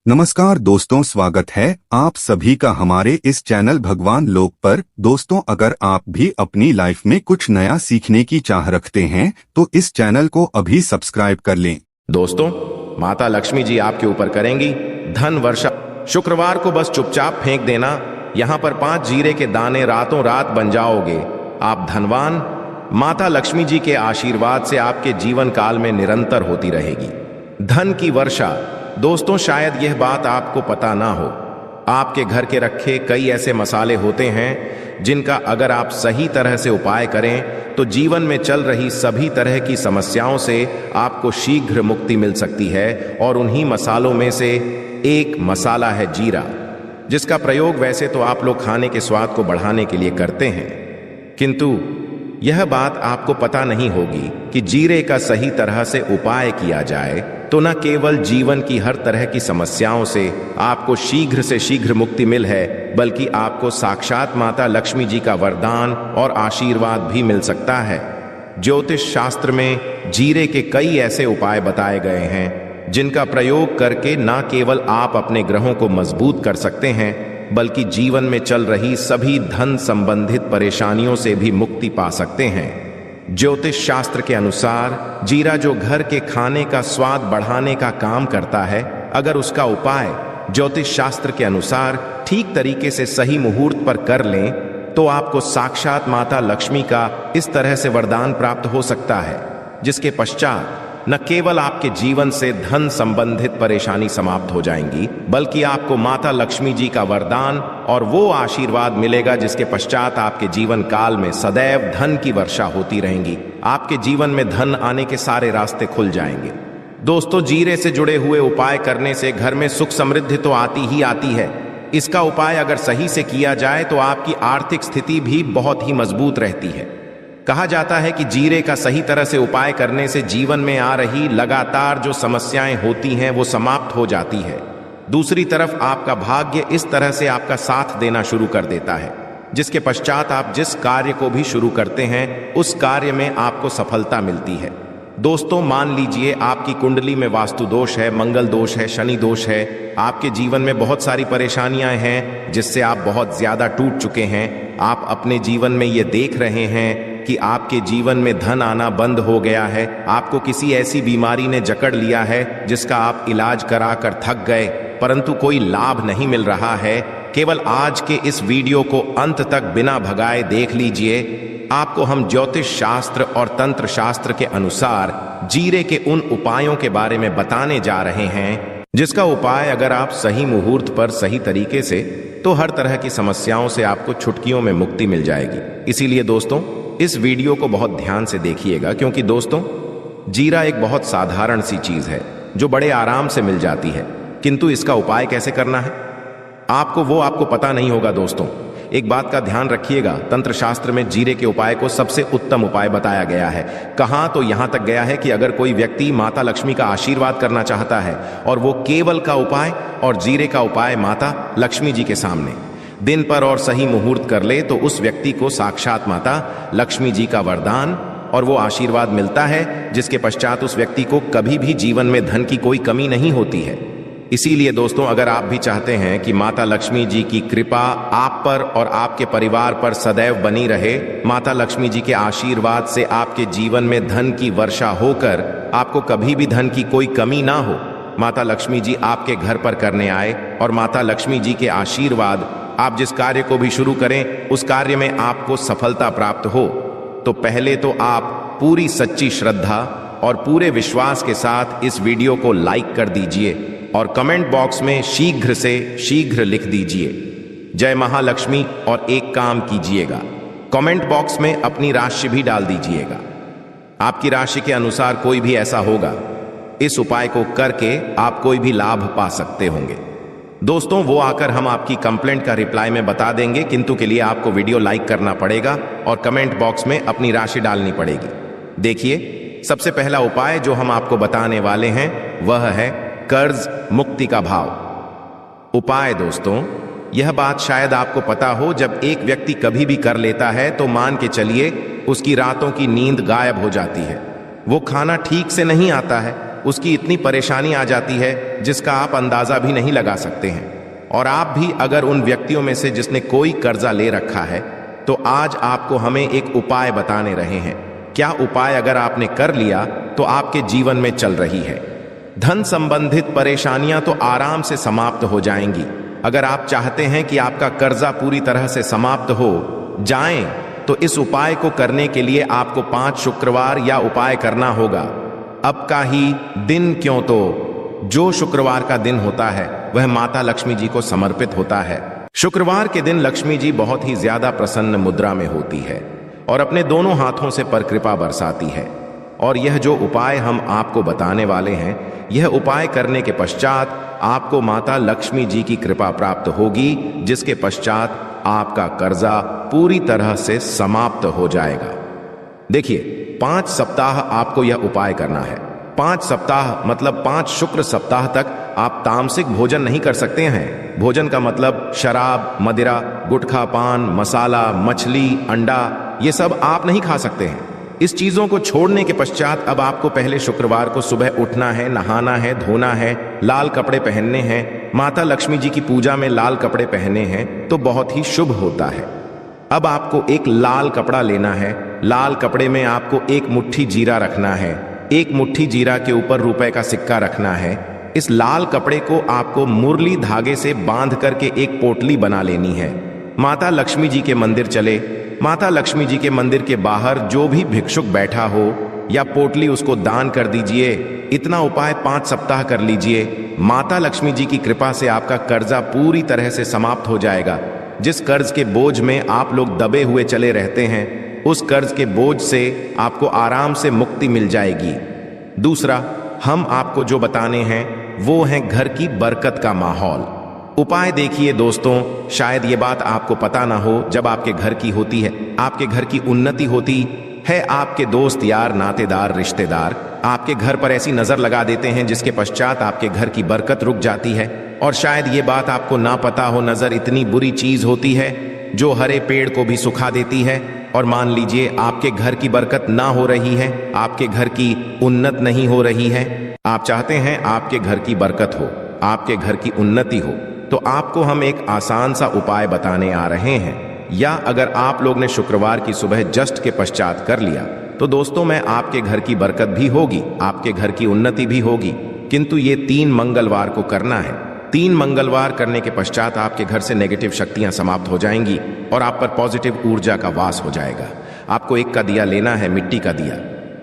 नमस्कार दोस्तों, स्वागत है आप सभी का हमारे इस चैनल भगवान लोक पर। दोस्तों, अगर आप भी अपनी लाइफ में कुछ नया सीखने की चाह रखते हैं तो इस चैनल को अभी सब्सक्राइब कर लें। दोस्तों, माता लक्ष्मी जी आपके ऊपर करेंगी धन वर्षा। शुक्रवार को बस चुपचाप फेंक देना। यहाँ पर 5 जीरे के दाने रातों रात बन जाओगे आप धनवान। माता लक्ष्मी जी के आशीर्वाद से आपके जीवन काल में निरंतर होती रहेगी धन की वर्षा। दोस्तों, शायद यह बात आपको पता ना हो, आपके घर के रखे कई ऐसे मसाले होते हैं जिनका अगर आप सही तरह से उपाय करें तो जीवन में चल रही सभी तरह की समस्याओं से आपको शीघ्र मुक्ति मिल सकती है। और उन्हीं मसालों में से एक मसाला है जीरा, जिसका प्रयोग वैसे तो आप लोग खाने के स्वाद को बढ़ाने के लिए करते हैं, किंतु यह बात आपको पता नहीं होगी कि जीरे का सही तरह से उपाय किया जाए तो न केवल जीवन की हर तरह की समस्याओं से आपको शीघ्र से शीघ्र मुक्ति मिल है, बल्कि आपको साक्षात माता लक्ष्मी जी का वरदान और आशीर्वाद भी मिल सकता है। ज्योतिष शास्त्र में जीरे के कई ऐसे उपाय बताए गए हैं जिनका प्रयोग करके न केवल आप अपने ग्रहों को मजबूत कर सकते हैं, बल्कि जीवन में चल रही सभी धन संबंधित परेशानियों से भी मुक्ति पा सकते हैं। ज्योतिष शास्त्र के अनुसार जीरा जो घर के खाने का स्वाद बढ़ाने का काम करता है, अगर उसका उपाय ज्योतिष शास्त्र के अनुसार ठीक तरीके से सही मुहूर्त पर कर लें तो आपको साक्षात माता लक्ष्मी का इस तरह से वरदान प्राप्त हो सकता है, जिसके पश्चात न केवल आपके जीवन से धन संबंधित परेशानी समाप्त हो जाएंगी, बल्कि आपको माता लक्ष्मी जी का वरदान और वो आशीर्वाद मिलेगा जिसके पश्चात आपके जीवन काल में सदैव धन की वर्षा होती रहेंगी। आपके जीवन में धन आने के सारे रास्ते खुल जाएंगे। दोस्तों, जीरे से जुड़े हुए उपाय करने से घर में सुख समृद्धि तो आती ही आती है। इसका उपाय अगर सही से किया जाए तो आपकी आर्थिक स्थिति भी बहुत ही मजबूत रहती है। कहा जाता है कि जीरे का सही तरह से उपाय करने से जीवन में आ रही लगातार जो समस्याएं होती हैं वो समाप्त हो जाती है। दूसरी तरफ आपका भाग्य इस तरह से आपका साथ देना शुरू कर देता है, जिसके पश्चात आप जिस कार्य को भी शुरू करते हैं उस कार्य में आपको सफलता मिलती है। दोस्तों, मान लीजिए आपकी कुंडली में वास्तु दोष है, मंगल दोष है, शनि दोष है, आपके जीवन में बहुत सारी परेशानियां हैं जिससे आप बहुत ज्यादा टूट चुके हैं। आप अपने जीवन में ये देख रहे हैं कि आपके जीवन में धन आना बंद हो गया है, आपको किसी ऐसी बीमारी ने जकड़ लिया है जिसका आप इलाज कराकर थक गए, परंतु कोई लाभ नहीं मिल रहा है। केवल आज के इस वीडियो को अंत तक बिना भगाए देख लीजिए। आपको हम ज्योतिष शास्त्र और तंत्र शास्त्र के अनुसार जीरे के उन उपायों के बारे में बताने जा रहे हैं जिसका उपाय अगर आप सही मुहूर्त पर सही तरीके से तो हर तरह की समस्याओं से आपको चुटकियों में मुक्ति मिल जाएगी। इसीलिए दोस्तों, इस वीडियो को बहुत ध्यान से देखिएगा, क्योंकि दोस्तों, जीरा एक बहुत साधारण सी चीज है जो बड़े आराम से मिल जाती है, किंतु इसका उपाय कैसे करना है आपको पता नहीं होगा। दोस्तों, एक बात का ध्यान रखिएगा, तंत्र शास्त्र में जीरे के उपाय को सबसे उत्तम उपाय बताया गया है। कहां तो यहां तक गया है कि अगर कोई व्यक्ति माता लक्ष्मी का आशीर्वाद करना चाहता है और वो केवल का उपाय और जीरे का उपाय माता लक्ष्मी जी के सामने दिन पर और सही मुहूर्त कर ले तो उस व्यक्ति को साक्षात माता लक्ष्मी जी का वरदान और वो आशीर्वाद मिलता है, जिसके पश्चात उस व्यक्ति को कभी भी जीवन में धन की कोई कमी नहीं होती है। इसीलिए दोस्तों, अगर आप भी चाहते हैं कि माता लक्ष्मी जी की कृपा आप पर और आपके परिवार पर सदैव बनी रहे, माता लक्ष्मी जी के आशीर्वाद से आपके जीवन में धन की वर्षा होकर आपको कभी भी धन की कोई कमी ना हो, माता लक्ष्मी जी आपके घर पर करने आए और माता लक्ष्मी जी के आशीर्वाद आप जिस कार्य को भी शुरू करें उस कार्य में आपको सफलता प्राप्त हो, तो पहले तो आप पूरी सच्ची श्रद्धा और पूरे विश्वास के साथ इस वीडियो को लाइक कर दीजिए और कमेंट बॉक्स में शीघ्र से शीघ्र लिख दीजिए जय महालक्ष्मी और एक काम कीजिएगा, कमेंट बॉक्स में अपनी राशि भी डाल दीजिएगा। आपकी राशि के अनुसार कोई भी ऐसा होगा, इस उपाय को करके आप कोई भी लाभ पा सकते होंगे। दोस्तों, वो आकर हम आपकी कंप्लेंट का रिप्लाई में बता देंगे, किंतु के लिए आपको वीडियो लाइक करना पड़ेगा और कमेंट बॉक्स में अपनी राशि डालनी पड़ेगी। देखिए, सबसे पहला उपाय जो हम आपको बताने वाले हैं वह है कर्ज मुक्ति का भाव उपाय। दोस्तों, यह बात शायद आपको पता हो, जब एक व्यक्ति कभी भी कर लेता है तो मान के चलिए उसकी रातों की नींद गायब हो जाती है, वो खाना ठीक से नहीं आता है, उसकी इतनी परेशानी आ जाती है जिसका आप अंदाजा भी नहीं लगा सकते हैं। और आप भी अगर उन व्यक्तियों में से जिसने कोई कर्जा ले रखा है, तो आज आपको हमें एक उपाय बताने रहे हैं। क्या उपाय अगर आपने कर लिया तो आपके जीवन में चल रही है धन संबंधित परेशानियां तो आराम से समाप्त हो जाएंगी। अगर आप चाहते हैं कि आपका कर्जा पूरी तरह से समाप्त हो जाए तो इस उपाय को करने के लिए आपको 5 शुक्रवार या उपाय करना होगा। अब का ही दिन क्यों, तो जो शुक्रवार का दिन होता है वह माता लक्ष्मी जी को समर्पित होता है। शुक्रवार के दिन लक्ष्मी जी बहुत ही ज्यादा प्रसन्न मुद्रा में होती है और अपने दोनों हाथों से पर कृपा बरसाती है। और यह जो उपाय हम आपको बताने वाले हैं, यह उपाय करने के पश्चात आपको माता लक्ष्मी जी की कृपा प्राप्त होगी, जिसके पश्चात आपका कर्जा पूरी तरह से समाप्त हो जाएगा। देखिए, 5 सप्ताह आपको यह उपाय करना है। 5 सप्ताह मतलब 5 शुक्र सप्ताह तक आप तामसिक भोजन नहीं कर सकते हैं। भोजन का मतलब शराब, मदिरा, गुटखा, पान, मसाला, मछली, अंडा, ये सब आप नहीं खा सकते हैं। इस चीजों को छोड़ने के पश्चात अब आपको पहले शुक्रवार को सुबह उठना है, नहाना है, धोना है, लाल कपड़े पहनने हैं, माता लक्ष्मी जी की पूजा में लाल कपड़े पहने हैं तो बहुत ही शुभ होता है। अब आपको एक लाल कपड़ा लेना है। लाल कपड़े में आपको एक मुट्ठी जीरा रखना है। एक मुट्ठी जीरा के ऊपर रुपए का सिक्का रखना है। इस लाल कपड़े को आपको मुरली धागे से बांध करके एक पोटली बना लेनी है। माता लक्ष्मी जी के मंदिर चले। माता लक्ष्मी जी के मंदिर के बाहर जो भी भिक्षुक बैठा हो या पोटली उसको दान कर दीजिए। इतना उपाय 5 सप्ताह कर लीजिए। माता लक्ष्मी जी की कृपा से आपका कर्जा पूरी तरह से समाप्त हो जाएगा। जिस कर्ज के बोझ में आप लोग दबे हुए चले रहते हैं, उस कर्ज के बोझ से आपको आराम से मुक्ति मिल जाएगी। दूसरा, हम आपको जो बताने हैं वो है घर की बरकत का माहौल। उपाय देखिए दोस्तों, शायद ये बात आपको पता ना हो, जब आपके घर की होती है, आपके घर की उन्नति होती है, आपके दोस्त यार, नातेदार, रिश्तेदार आपके घर पर ऐसी नजर लगा देते हैं जिसके पश्चात आपके घर की बरकत रुक जाती है। और शायद ये बात आपको ना पता हो, नजर इतनी बुरी चीज होती है जो हरे पेड़ को भी सुखा देती है। और मान लीजिए आपके घर की बरकत ना हो रही है, आपके घर की उन्नत नहीं हो रही है, आप चाहते हैं आपके घर की बरकत हो, आपके घर की उन्नति हो, तो आपको हम एक आसान सा उपाय बताने आ रहे हैं। या अगर आप लोग ने शुक्रवार की सुबह जस्ट के पश्चात कर लिया तो दोस्तों मैं आपके घर की बरकत भी होगी, आपके घर की उन्नति भी होगी। किंतु ये 3 मंगलवार को करना है। 3 मंगलवार करने के पश्चात आपके घर से नेगेटिव शक्तियां समाप्त हो जाएंगी और आप पर पॉजिटिव ऊर्जा का वास हो जाएगा। आपको एक का दिया लेना है, मिट्टी का दिया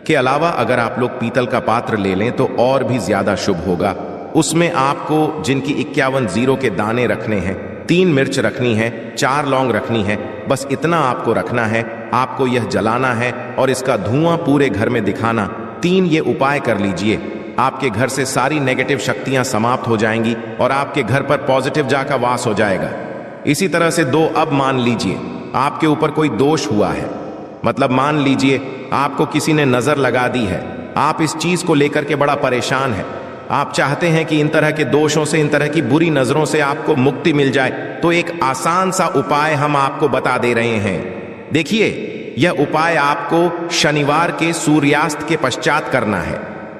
के अलावा अगर आप लोग पीतल का पात्र ले लें तो और भी ज्यादा शुभ होगा। उसमें आपको जिनकी 51 जीरो के दाने रखने हैं, 3 मिर्च रखनी है, 4 लौंग रखनी है, बस इतना आपको रखना है। आपको यह जलाना है और इसका धुआं पूरे घर में दिखाना। 3 ये उपाय कर लीजिए, आपके घर से सारी नेगेटिव शक्तियां समाप्त हो जाएंगी और आपके घर पर पॉजिटिव जा का वास हो जाएगा। इसी तरह से 2, अब मान लीजिए आपके ऊपर कोई दोष हुआ है, मतलब मान लीजिए आपको किसी ने नजर लगा दी है, आप इस चीज को लेकर के बड़ा परेशान है, आप चाहते हैं कि इन तरह के दोषों से, इन तरह की बुरी नजरों से आपको मुक्ति मिल जाए, तो एक आसान सा उपाय हम आपको बता दे रहे हैं। देखिए, यह उपाय आपको शनिवार के सूर्यास्त के पश्चात करना है।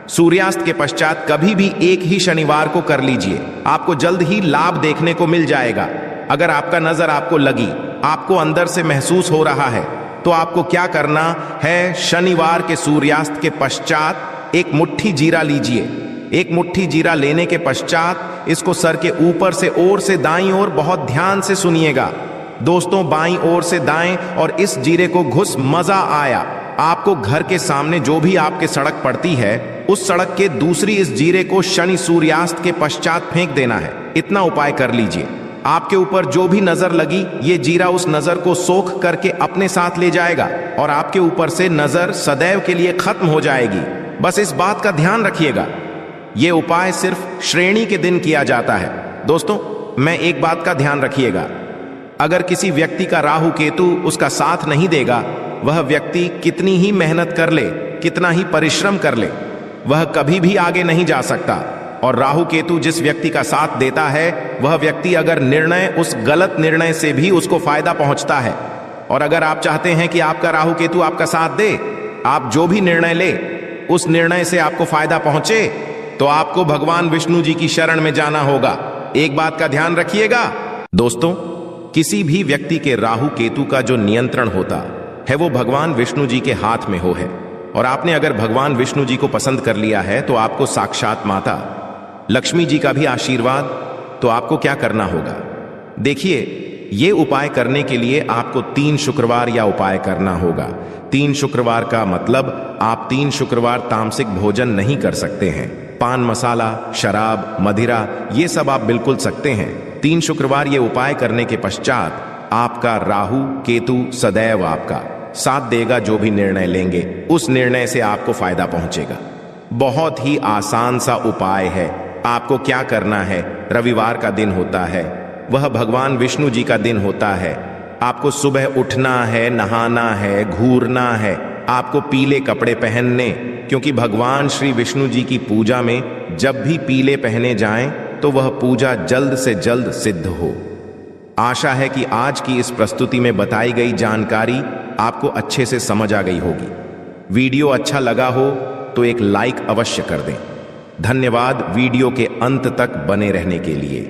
सूर्यास्त के पश्चात कभी भी एक ही शनिवार को कर लीजिए, आपको जल्द ही लाभ देखने को मिल जाएगा। अगर आपका नजर आपको लगी, आपको अंदर से महसूस हो रहा है, तो आपको क्या करना है, शनिवार के सूर्यास्त के पश्चात एक मुट्ठी जीरा लीजिए। एक मुट्ठी जीरा लेने के पश्चात इसको सर के ऊपर से ओर से दाईं ओर, बहुत ध्यान से सुनिएगा दोस्तों, बाईं ओर से दाएं, और इस जीरे को घुस, मजा आया। आपको घर के सामने जो भी आपके सड़क पड़ती है, उस सड़क के दूसरी इस जीरे को शनि सूर्यास्त के पश्चात फेंक देना है। इतना उपाय कर लीजिए। आपके ऊपर जो भी नजर लगी, ये जीरा उस नजर को सोख करके अपने साथ ले जाएगा और आपके ऊपर से नजर सदैव के लिए खत्म हो जाएगी। बस इस बात का ध्यान रखिएगा, ये उपाय सिर्फ श्रेणी के दिन किया जाता है। दोस्तों, मैं एक बात का ध्यान रखिएगा, अगर किसी व्यक्ति का राहु केतु उसका साथ नहीं देगा, वह व्यक्ति कितनी ही मेहनत कर ले, कितना ही परिश्रम कर ले, वह कभी भी आगे नहीं जा सकता। और राहु केतु जिस व्यक्ति का साथ देता है, वह व्यक्ति अगर निर्णय, उस गलत निर्णय से भी उसको फायदा पहुंचता है। और अगर आप चाहते हैं कि आपका राहु केतु आपका साथ दे, आप जो भी निर्णय ले उस निर्णय से आपको फायदा पहुंचे, तो आपको भगवान विष्णु जी की शरण में जाना होगा। एक बात का ध्यान रखिएगा दोस्तों, किसी भी व्यक्ति के राहु केतु का जो नियंत्रण होता है वो भगवान विष्णु जी के हाथ में हो है। और आपने अगर भगवान विष्णु जी को पसंद कर लिया है तो आपको साक्षात माता लक्ष्मी जी का भी आशीर्वाद, तो आपको क्या करना होगा? देखिए, ये उपाय करने के लिए आपको 3 शुक्रवार या उपाय करना होगा। 3 शुक्रवार का मतलब आप 3 शुक्रवार तामसिक भोजन नहीं कर सकते हैं। पान मसाला, शराब, मदिरा ये सब आप बिल्कुल सकते हैं। 3 शुक्रवार ये उपाय करने के पश्चात आपका राहु केतु सदैव आपका साथ देगा। जो भी निर्णय लेंगे उस निर्णय से आपको फायदा पहुंचेगा। बहुत ही आसान सा उपाय है। आपको क्या करना है? रविवार का दिन होता है, वह भगवान विष्णु जी का दिन होता है। आपको सुबह उठना है, नहाना है, घूरना है, आपको पीले कपड़े पहनने, क्योंकि भगवान श्री विष्णु जी की पूजा में जब भी पीले पहने जाएं तो वह पूजा जल्द से जल्द सिद्ध हो। आशा है कि आज की इस प्रस्तुति में बताई गई जानकारी आपको अच्छे से समझ आ गई होगी। वीडियो अच्छा लगा हो तो एक लाइक अवश्य कर दें। धन्यवाद वीडियो के अंत तक बने रहने के लिए।